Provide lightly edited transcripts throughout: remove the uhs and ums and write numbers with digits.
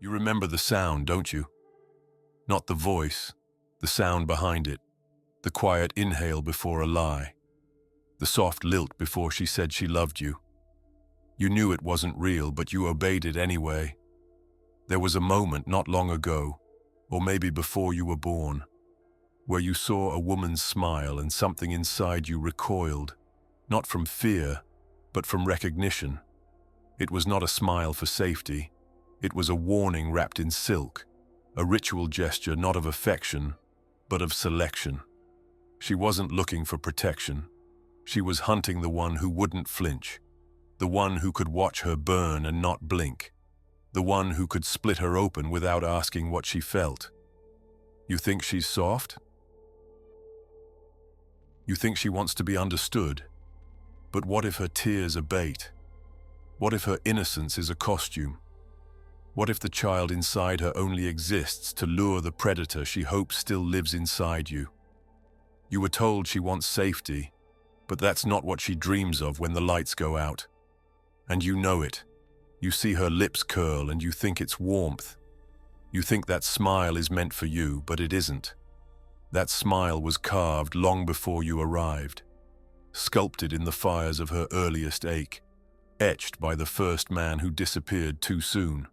You remember the sound, don't you? Not the voice, the sound behind it, the quiet inhale before a lie, the soft lilt before she said she loved you. You knew it wasn't real, but you obeyed it anyway. There was a moment not long ago, or maybe before you were born, where you saw a woman's smile and something inside you recoiled, not from fear, but from recognition. It was not a smile for safety. It was a warning wrapped in silk, a ritual gesture not of affection, but of selection. She wasn't looking for protection. She was hunting the one who wouldn't flinch, the one who could watch her burn and not blink, the one who could split her open without asking what she felt. You think she's soft? You think she wants to be understood? But what if her tears are bait? What if her innocence is a costume? What if the child inside her only exists to lure the predator she hopes still lives inside you? You were told she wants safety, but that's not what she dreams of when the lights go out. And you know it. You see her lips curl and you think it's warmth. You think that smile is meant for you, but it isn't. That smile was carved long before you arrived, sculpted in the fires of her earliest ache, etched by the first man who disappeared too soon.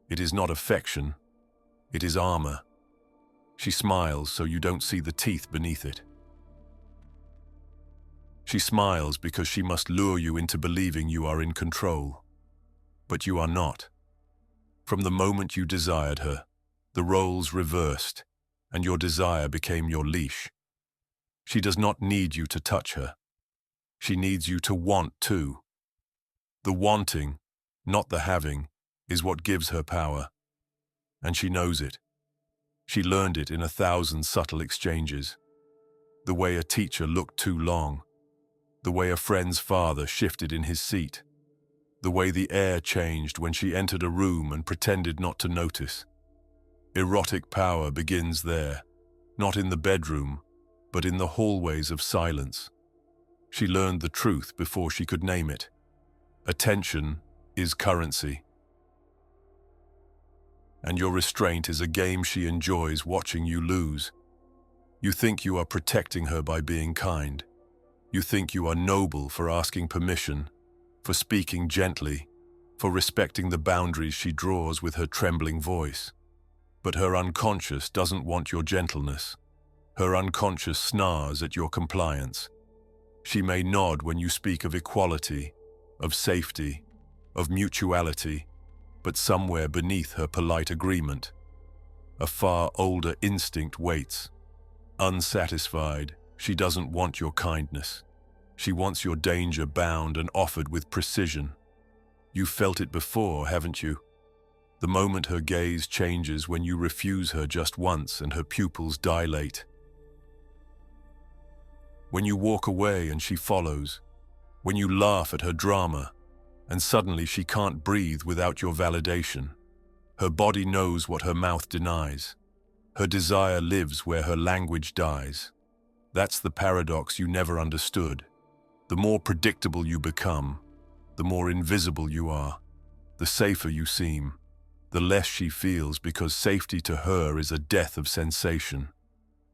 It is not affection, it is armor. She smiles so you don't see the teeth beneath it. She smiles because she must lure you into believing you are in control. But you are not. From the moment you desired her, the roles reversed, and your desire became your leash. She does not need you to touch her. She needs you to want too. The wanting, not the having, is what gives her power. And she knows it. She learned it in 1,000 subtle exchanges. The way a teacher looked too long. The way a friend's father shifted in his seat. The way the air changed when she entered a room and pretended not to notice. Erotic power begins there, not in the bedroom, but in the hallways of silence. She learned the truth before she could name it. Attention is currency. And your restraint is a game she enjoys watching you lose. You think you are protecting her by being kind. You think you are noble for asking permission, for speaking gently, for respecting the boundaries she draws with her trembling voice. But her unconscious doesn't want your gentleness. Her unconscious snars at your compliance. She may nod when you speak of equality, of safety, of mutuality, but somewhere beneath her polite agreement, a far older instinct waits. Unsatisfied, she doesn't want your kindness. She wants your danger bound and offered with precision. You've felt it before, haven't you? The moment her gaze changes when you refuse her just once and her pupils dilate. When you walk away and she follows. When you laugh at her drama, and suddenly she can't breathe without your validation. Her body knows what her mouth denies. Her desire lives where her language dies. That's the paradox you never understood. The more predictable you become, the more invisible you are, the safer you seem, the less she feels, because safety to her is a death of sensation.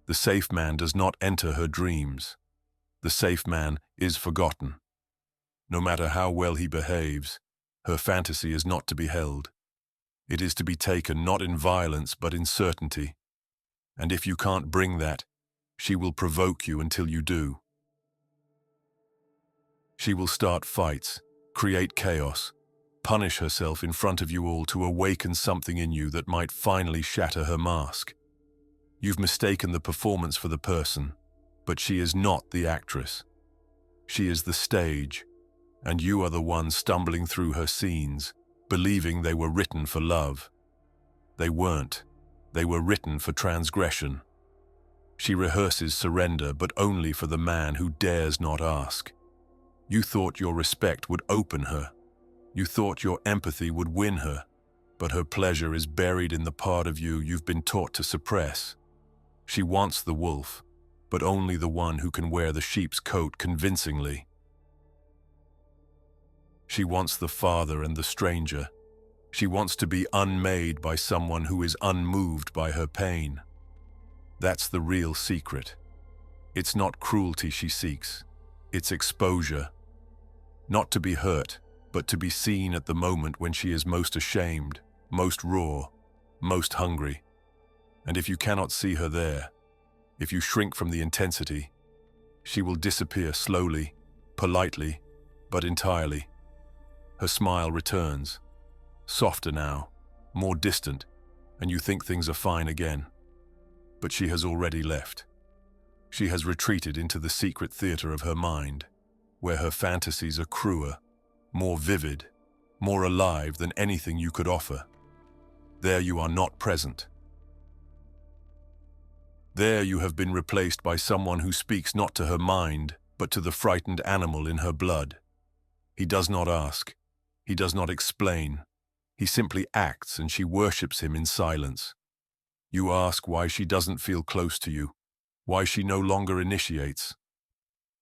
The safe man does not enter her dreams. The safe man is forgotten. No matter how well he behaves, her fantasy is not to be held. It is to be taken not in violence but in certainty. And if you can't bring that, she will provoke you until you do. She will start fights, create chaos, punish herself in front of you all to awaken something in you that might finally shatter her mask. You've mistaken the performance for the person, but she is not the actress. She is the stage, and you are the one stumbling through her scenes, believing they were written for love. They weren't. They were written for transgression. She rehearses surrender, but only for the man who dares not ask. You thought your respect would open her. You thought your empathy would win her, but her pleasure is buried in the part of you you've been taught to suppress. She wants the wolf, but only the one who can wear the sheep's coat convincingly. She wants the father and the stranger, She wants to be unmade by someone who is unmoved by her pain. That's the real secret. It's not cruelty she seeks. It's exposure. Not to be hurt, but to be seen at the moment when she is most ashamed, most raw, most hungry. And if you cannot see her there, if you shrink from the intensity, she will disappear slowly, politely, but entirely. Her smile returns, softer now, more distant, and you think things are fine again. But she has already left. She has retreated into the secret theater of her mind, where her fantasies are cruer, more vivid, more alive than anything you could offer. There you are not present. There you have been replaced by someone who speaks not to her mind, but to the frightened animal in her blood. He does not ask. He does not explain. He simply acts, and she worships him in silence. You ask why she doesn't feel close to you, why she no longer initiates.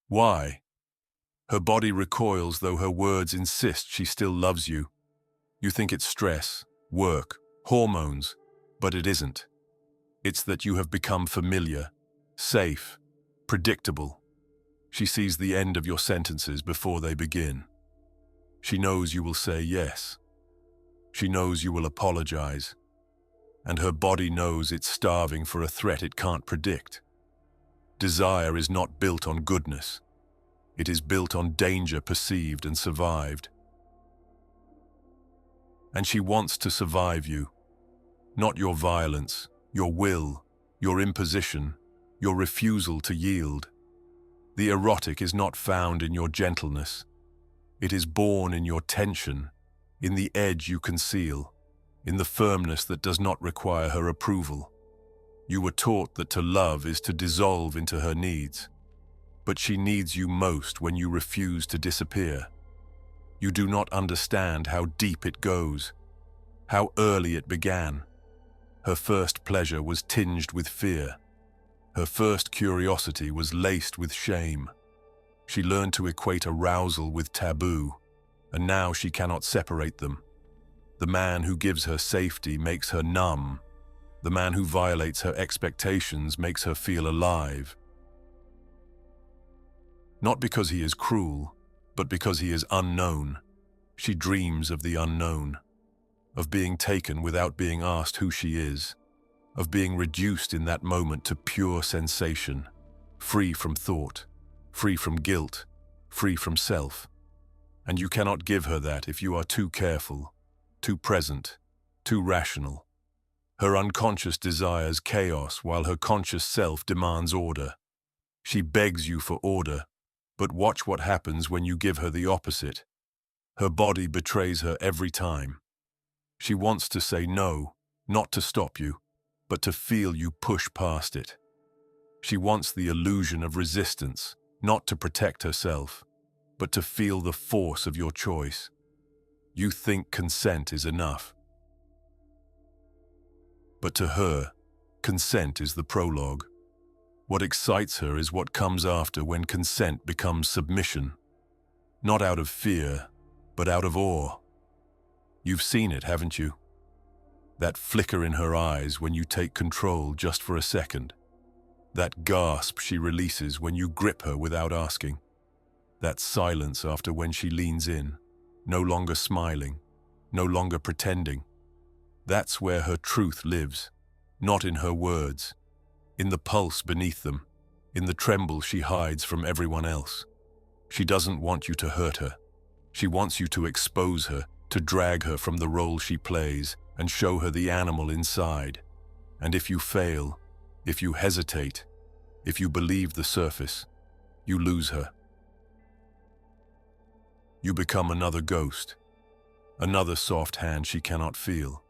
Why? Her body recoils, though her words insist she still loves you. You think it's stress, work, hormones, but it isn't. It's that you have become familiar, safe, predictable. She sees the end of your sentences before they begin. She knows you will say yes. She knows you will apologize. And her body knows it's starving for a threat it can't predict. Desire is not built on goodness. It is built on danger perceived and survived. And she wants to survive you. Not your violence, your will, your imposition, your refusal to yield. The erotic is not found in your gentleness. It is born in your tension, in the edge you conceal, in the firmness that does not require her approval. You were taught that to love is to dissolve into her needs, but she needs you most when you refuse to disappear. You do not understand how deep it goes, how early it began. Her first pleasure was tinged with fear. Her first curiosity was laced with shame. She learned to equate arousal with taboo, and now she cannot separate them. The man who gives her safety makes her numb. The man who violates her expectations makes her feel alive. Not because he is cruel, but because he is unknown. She dreams of the unknown, of being taken without being asked who she is, of being reduced in that moment to pure sensation, free from thought, free from guilt, free from self. And you cannot give her that if you are too careful, too present, too rational. Her unconscious desires chaos while her conscious self demands order. She begs you for order, but watch what happens when you give her the opposite. Her body betrays her every time. She wants to say no, not to stop you, but to feel you push past it. She wants the illusion of resistance, not to protect herself, but to feel the force of your choice. You think consent is enough. But to her, consent is the prologue. What excites her is what comes after when consent becomes submission. Not out of fear, but out of awe. You've seen it, haven't you? That flicker in her eyes when you take control just for a second. That gasp she releases when you grip her without asking. That silence after when she leans in, no longer smiling, no longer pretending. That's where her truth lives, not in her words, in the pulse beneath them, in the tremble she hides from everyone else. She doesn't want you to hurt her. She wants you to expose her, to drag her from the role she plays and show her the animal inside. And if you fail, if you hesitate, if you believe the surface, you lose her. You become another ghost, another soft hand she cannot feel,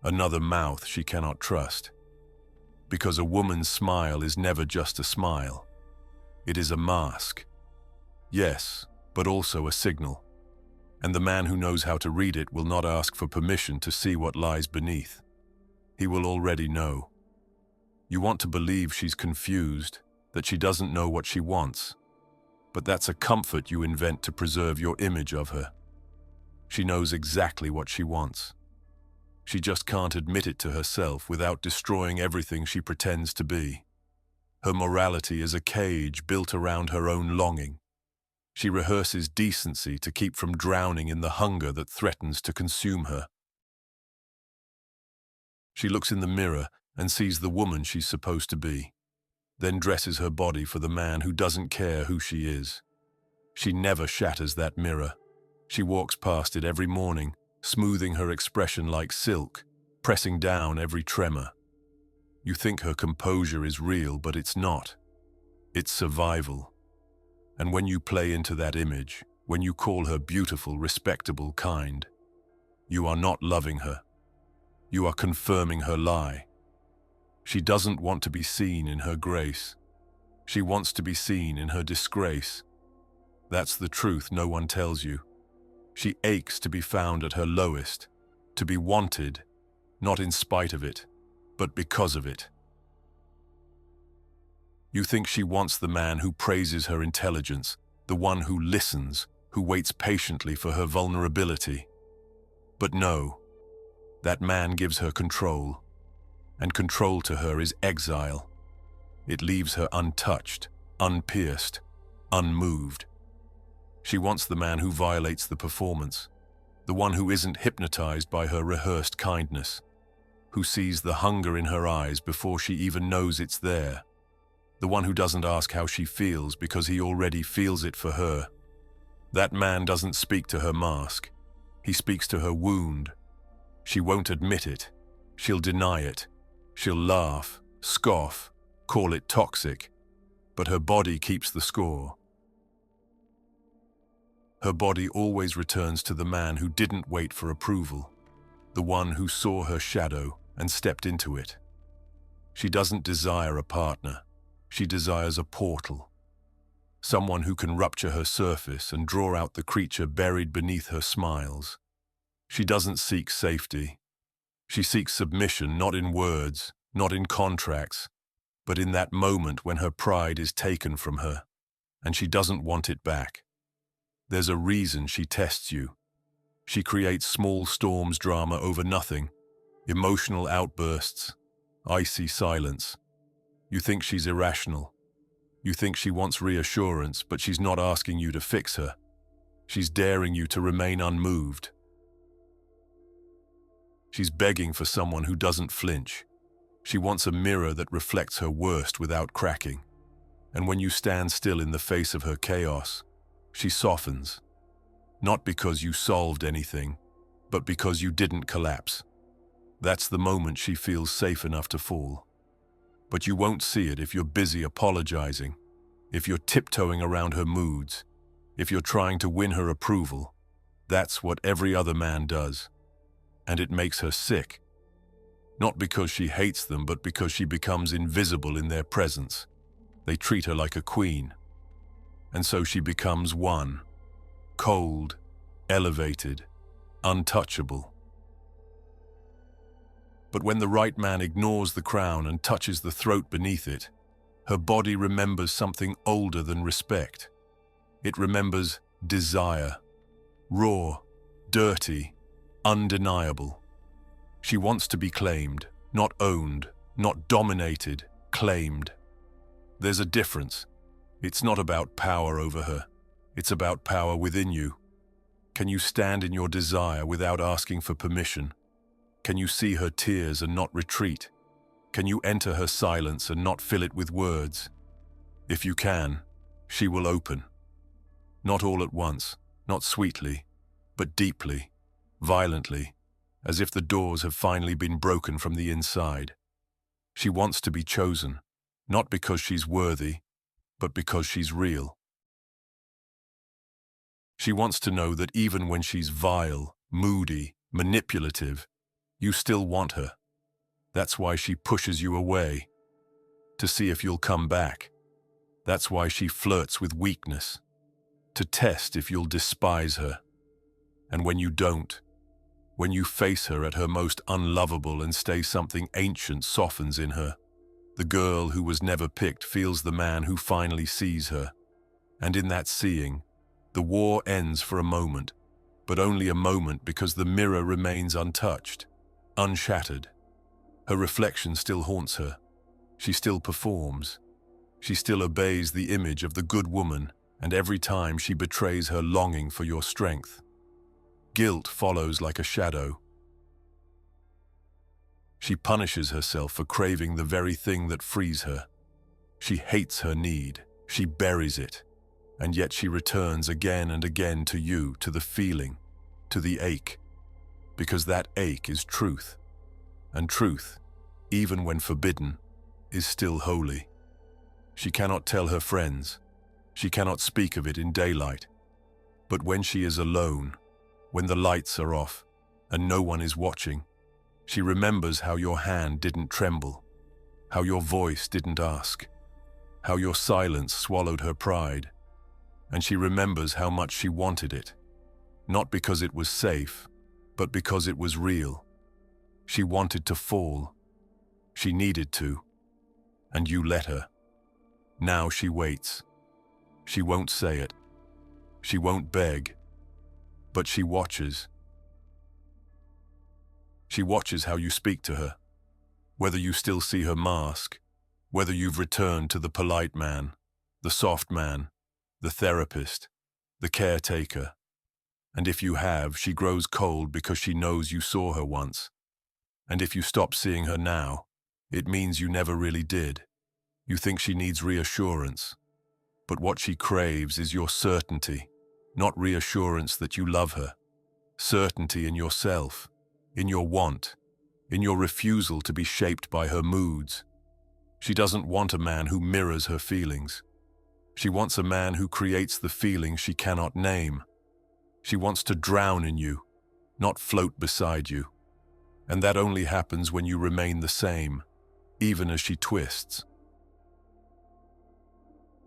another mouth she cannot trust. Because a woman's smile is never just a smile. It is a mask. Yes, but also a signal. And the man who knows how to read it will not ask for permission to see what lies beneath. He will already know. You want to believe she's confused, that she doesn't know what she wants. But that's a comfort you invent to preserve your image of her. She knows exactly what she wants. She just can't admit it to herself without destroying everything she pretends to be. Her morality is a cage built around her own longing. She rehearses decency to keep from drowning in the hunger that threatens to consume her. She looks in the mirror and sees the woman she's supposed to be, then dresses her body for the man who doesn't care who she is. She never shatters that mirror. She walks past it every morning, smoothing her expression like silk, pressing down every tremor. You think her composure is real, but it's not. It's survival. And when you play into that image, when you call her beautiful, respectable, kind, you are not loving her. You are confirming her lie. She doesn't want to be seen in her grace. She wants to be seen in her disgrace. That's the truth no one tells you. She aches to be found at her lowest, to be wanted, not in spite of it, but because of it. You think she wants the man who praises her intelligence, the one who listens, who waits patiently for her vulnerability. But no, that man gives her control, and control to her is exile. It leaves her untouched, unpierced, unmoved. She wants the man who violates the performance, the one who isn't hypnotized by her rehearsed kindness, who sees the hunger in her eyes before she even knows it's there, the one who doesn't ask how she feels because he already feels it for her. That man doesn't speak to her mask. He speaks to her wound. She won't admit it. She'll deny it. She'll laugh, scoff, call it toxic, but her body keeps the score. Her body always returns to the man who didn't wait for approval, the one who saw her shadow and stepped into it. She doesn't desire a partner. She desires a portal, someone who can rupture her surface and draw out the creature buried beneath her smiles. She doesn't seek safety. She seeks submission, not in words, not in contracts, but in that moment when her pride is taken from her, and she doesn't want it back. There's a reason she tests you. She creates small storms drama over nothing, emotional outbursts, icy silence. You think she's irrational. You think she wants reassurance, but she's not asking you to fix her. She's daring you to remain unmoved. She's begging for someone who doesn't flinch. She wants a mirror that reflects her worst without cracking. And when you stand still in the face of her chaos, she softens. Not because you solved anything, but because you didn't collapse. That's the moment she feels safe enough to fall. But you won't see it if you're busy apologizing, if you're tiptoeing around her moods, if you're trying to win her approval. That's what every other man does. And it makes her sick. Not because she hates them, but because she becomes invisible in their presence. They treat her like a queen. And so she becomes one, cold, elevated, untouchable. But when the right man ignores the crown and touches the throat beneath it, her body remembers something older than respect. It remembers desire, raw, dirty, undeniable. She wants to be claimed, not owned, not dominated, claimed. There's a difference. It's not about power over her. It's about power within you. Can you stand in your desire without asking for permission? Can you see her tears and not retreat? Can you enter her silence and not fill it with words? If you can, she will open. Not all at once, not sweetly, but deeply, violently, as if the doors have finally been broken from the inside. She wants to be chosen, not because she's worthy, but because she's real. She wants to know that even when she's vile, moody, manipulative, you still want her. That's why she pushes you away, to see if you'll come back. That's why she flirts with weakness, to test if you'll despise her. And when you don't, when you face her at her most unlovable and stay something ancient softens in her, the girl who was never picked feels the man who finally sees her. And in that seeing, the war ends for a moment, but only a moment because the mirror remains untouched. unshattered. Her reflection still haunts her. She still performs. She still obeys the image of the good woman, and every time she betrays her longing for your strength. Guilt follows like a shadow. She punishes herself for craving the very thing that frees her. She hates her need. She buries it. And yet she returns again and again to you, to the feeling, to the ache. Because that ache is truth. And truth, even when forbidden, is still holy. She cannot tell her friends. She cannot speak of it in daylight. But when she is alone, when the lights are off and no one is watching, she remembers how your hand didn't tremble, how your voice didn't ask, how your silence swallowed her pride. And she remembers how much she wanted it, not because it was safe, but because it was real. She wanted to fall. She needed to. And you let her. Now she waits. She won't say it. She won't beg. But she watches. She watches how you speak to her, whether you still see her mask, whether you've returned to the polite man, the soft man, the therapist, the caretaker. And if you have, she grows cold because she knows you saw her once. And if you stop seeing her now, it means you never really did. You think she needs reassurance. But what she craves is your certainty, not reassurance that you love her. Certainty in yourself, in your want, in your refusal to be shaped by her moods. She doesn't want a man who mirrors her feelings. She wants a man who creates the feelings she cannot name. She wants to drown in you, not float beside you. And that only happens when you remain the same, even as she twists.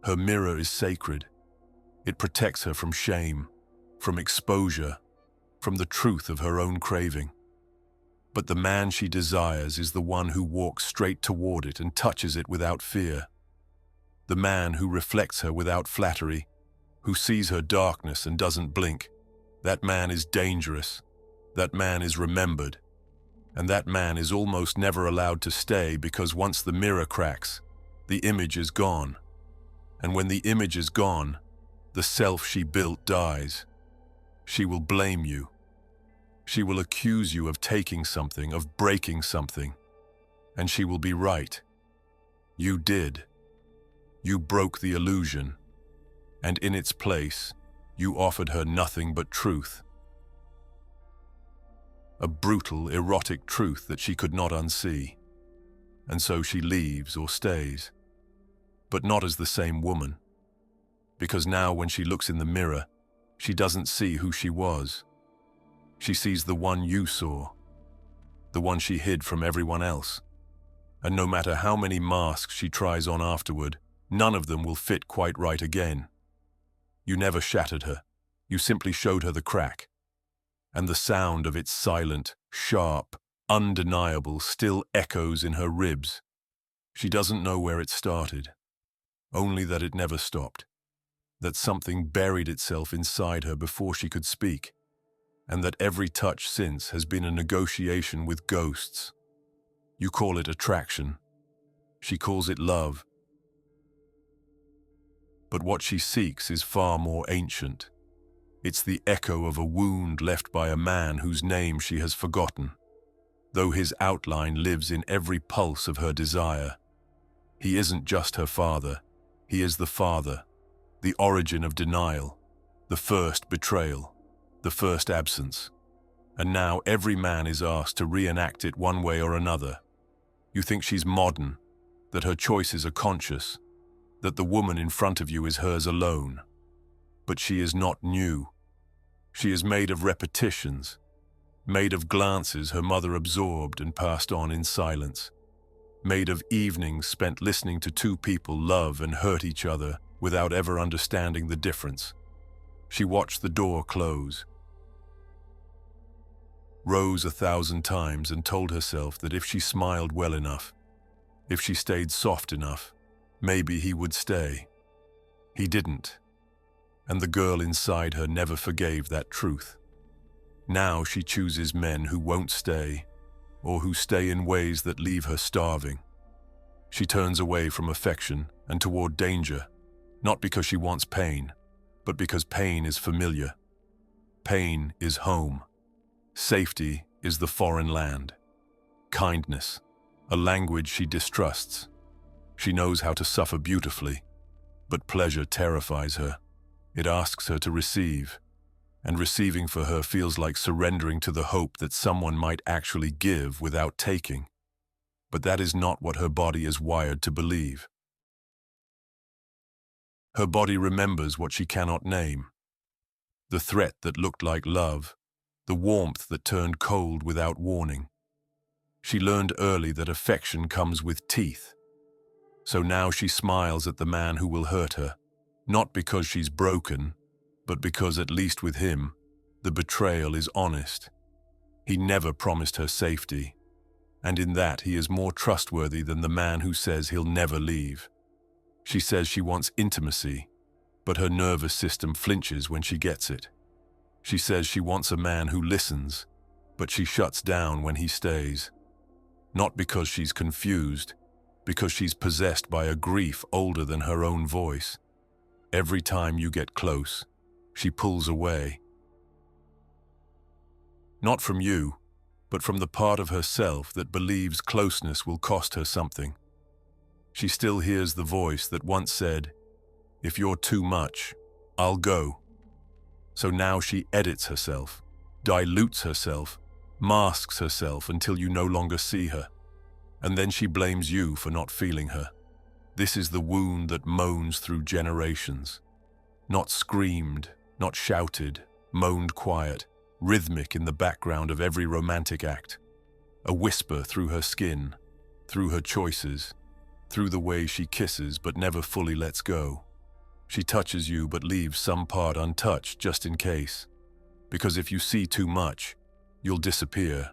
Her mirror is sacred. It protects her from shame, from exposure, from the truth of her own craving. But the man she desires is the one who walks straight toward it and touches it without fear. The man who reflects her without flattery, who sees her darkness and doesn't blink. That man is dangerous. That man is remembered. And that man is almost never allowed to stay because once the mirror cracks, the image is gone. And when the image is gone, the self she built dies. She will blame you. She will accuse you of taking something, of breaking something. And she will be right. You did. You broke the illusion. And in its place, you offered her nothing but truth. A brutal, erotic truth that she could not unsee. And so she leaves or stays. But not as the same woman. Because now when she looks in the mirror, she doesn't see who she was. She sees the one you saw. The one she hid from everyone else. And no matter how many masks she tries on afterward, none of them will fit quite right again. You never shattered her. You simply showed her the crack. And the sound of its silent, sharp, undeniable still echoes in her ribs. She doesn't know where it started. Only that it never stopped. That something buried itself inside her before she could speak. And that every touch since has been a negotiation with ghosts. You call it attraction. She calls it love. But what she seeks is far more ancient. It's the echo of a wound left by a man whose name she has forgotten, though his outline lives in every pulse of her desire. He isn't just her father. He is the father, the origin of denial, the first betrayal, the first absence. And now every man is asked to reenact it one way or another. You think she's modern, that her choices are conscious, that the woman in front of you is hers alone. But she is not new. She is made of repetitions, made of glances her mother absorbed and passed on in silence, made of evenings spent listening to two people love and hurt each other without ever understanding the difference. She watched the door close, rose 1,000 times and told herself that if she smiled well enough, if she stayed soft enough, maybe he would stay. He didn't. And the girl inside her never forgave that truth. Now she chooses men who won't stay, or who stay in ways that leave her starving. She turns away from affection and toward danger, not because she wants pain, but because pain is familiar. Pain is home. Safety is the foreign land. Kindness, a language she distrusts. She knows how to suffer beautifully, but pleasure terrifies her. It asks her to receive, and receiving for her feels like surrendering to the hope that someone might actually give without taking. But that is not what her body is wired to believe. Her body remembers what she cannot name. The threat that looked like love, the warmth that turned cold without warning. She learned early that affection comes with teeth. So now she smiles at the man who will hurt her, not because she's broken, but because, at least with him, the betrayal is honest. He never promised her safety, and in that he is more trustworthy than the man who says he'll never leave. She says she wants intimacy, but her nervous system flinches when she gets it. She says she wants a man who listens, but she shuts down when he stays. Not because she's confused, because she's possessed by a grief older than her own voice. Every time you get close, she pulls away. Not from you, but from the part of herself that believes closeness will cost her something. She still hears the voice that once said, "If you're too much, I'll go." So now she edits herself, dilutes herself, masks herself until you no longer see her. And then she blames you for not feeling her. This is the wound that moans through generations. Not screamed, not shouted, moaned quiet, rhythmic in the background of every romantic act. A whisper through her skin, through her choices, through the way she kisses but never fully lets go. She touches you but leaves some part untouched just in case. Because if you see too much, you'll disappear,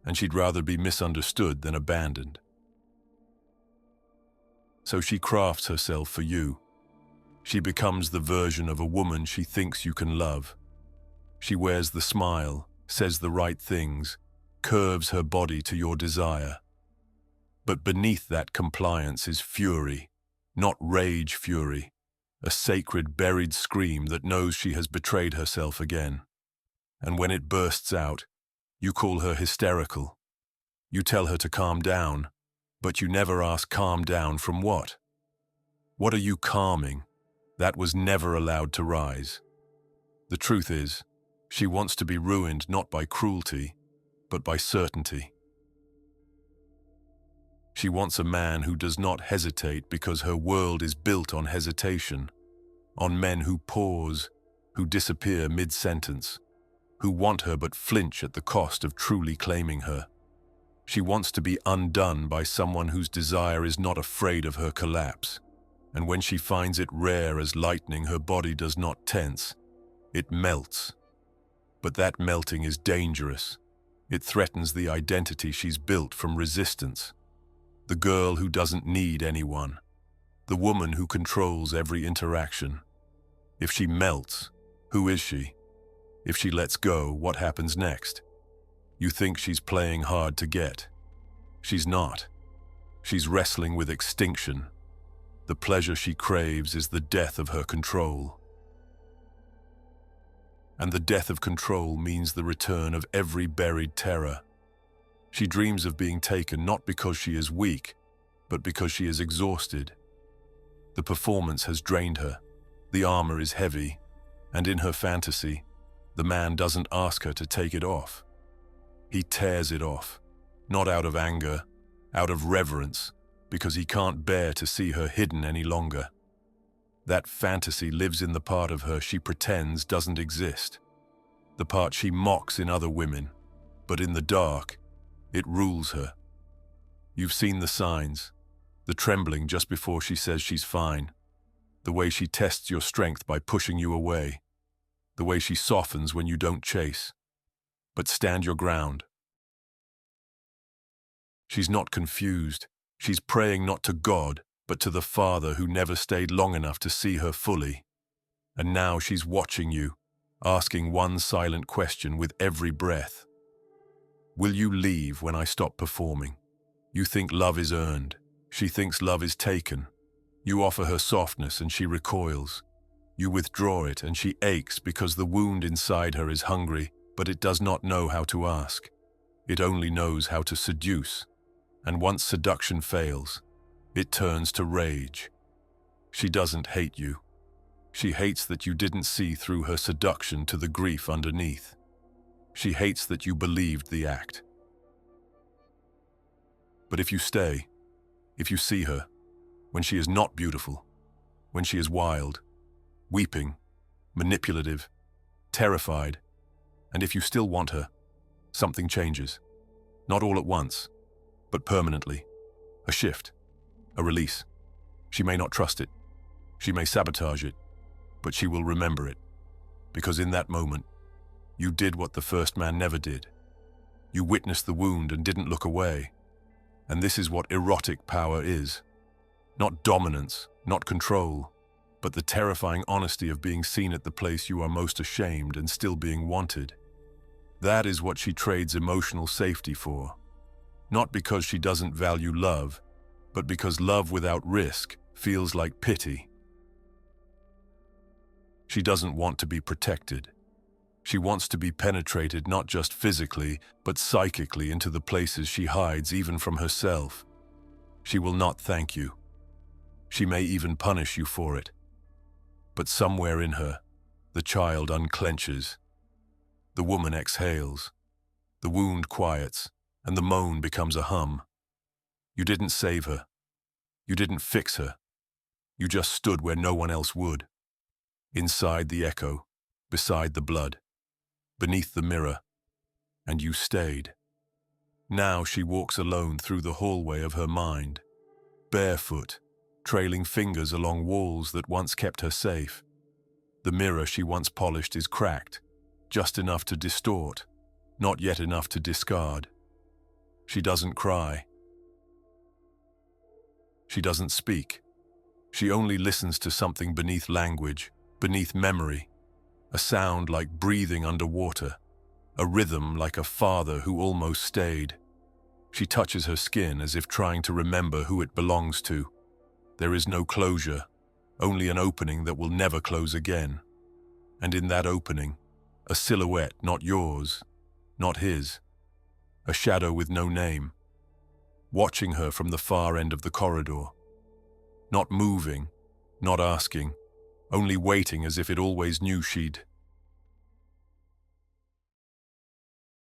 and she'd rather be misunderstood than abandoned. So she crafts herself for you. She becomes the version of a woman she thinks you can love. She wears the smile, says the right things, curves her body to your desire. But beneath that compliance is fury, not rage fury, a sacred buried scream that knows she has betrayed herself again. And when it bursts out, you call her hysterical. You tell her to calm down, but you never ask calm down from what? What are you calming? That was never allowed to rise. The truth is, she wants to be ruined not by cruelty, but by certainty. She wants a man who does not hesitate because her world is built on hesitation, on men who pause, who disappear mid-sentence, who want her but flinch at the cost of truly claiming her. She wants to be undone by someone whose desire is not afraid of her collapse, and when she finds it rare as lightning, her body does not tense, it melts. But that melting is dangerous. It threatens the identity she's built from resistance. The girl who doesn't need anyone, the woman who controls every interaction. If she melts, who is she? If she lets go, what happens next? You think she's playing hard to get. She's not. She's wrestling with extinction. The pleasure she craves is the death of her control. And the death of control means the return of every buried terror. She dreams of being taken not because she is weak, but because she is exhausted. The performance has drained her. The armor is heavy, and in her fantasy, the man doesn't ask her to take it off. He tears it off, not out of anger, out of reverence, because he can't bear to see her hidden any longer. That fantasy lives in the part of her she pretends doesn't exist, the part she mocks in other women, but in the dark, it rules her. You've seen the signs, the trembling just before she says she's fine, the way she tests your strength by pushing you away, the way she softens when you don't chase. But stand your ground. She's not confused. She's praying not to God, but to the Father who never stayed long enough to see her fully. And now she's watching you, asking one silent question with every breath. Will you leave when I stop performing? You think love is earned. She thinks love is taken. You offer her softness and she recoils. You withdraw it and she aches because the wound inside her is hungry, but it does not know how to ask. It only knows how to seduce. And once seduction fails, it turns to rage. She doesn't hate you. She hates that you didn't see through her seduction to the grief underneath. She hates that you believed the act. But if you stay, if you see her, when she is not beautiful, when she is wild, weeping, manipulative, terrified, and if you still want her, something changes. Not all at once, but permanently. A shift, a release. She may not trust it. She may sabotage it, but she will remember it. Because in that moment, you did what the first man never did. You witnessed the wound and didn't look away. And this is what erotic power is. Not dominance, not control, but the terrifying honesty of being seen at the place you are most ashamed and still being wanted. That is what she trades emotional safety for. Not because she doesn't value love, but because love without risk feels like pity. She doesn't want to be protected. She wants to be penetrated not just physically, but psychically into the places she hides even from herself. She will not thank you. She may even punish you for it. But somewhere in her, the child unclenches. The woman exhales. The wound quiets, and the moan becomes a hum. You didn't save her. You didn't fix her. You just stood where no one else would. Inside the echo, beside the blood, beneath the mirror, and you stayed. Now she walks alone through the hallway of her mind, barefoot, trailing fingers along walls that once kept her safe. The mirror she once polished is cracked, just enough to distort, not yet enough to discard. She doesn't cry. She doesn't speak. She only listens to something beneath language, beneath memory, a sound like breathing underwater, a rhythm like a father who almost stayed. She touches her skin as if trying to remember who it belongs to. There is no closure, only an opening that will never close again. And in that opening, a silhouette not yours, not his, a shadow with no name, watching her from the far end of the corridor. Not moving, not asking, only waiting as if it always knew she'd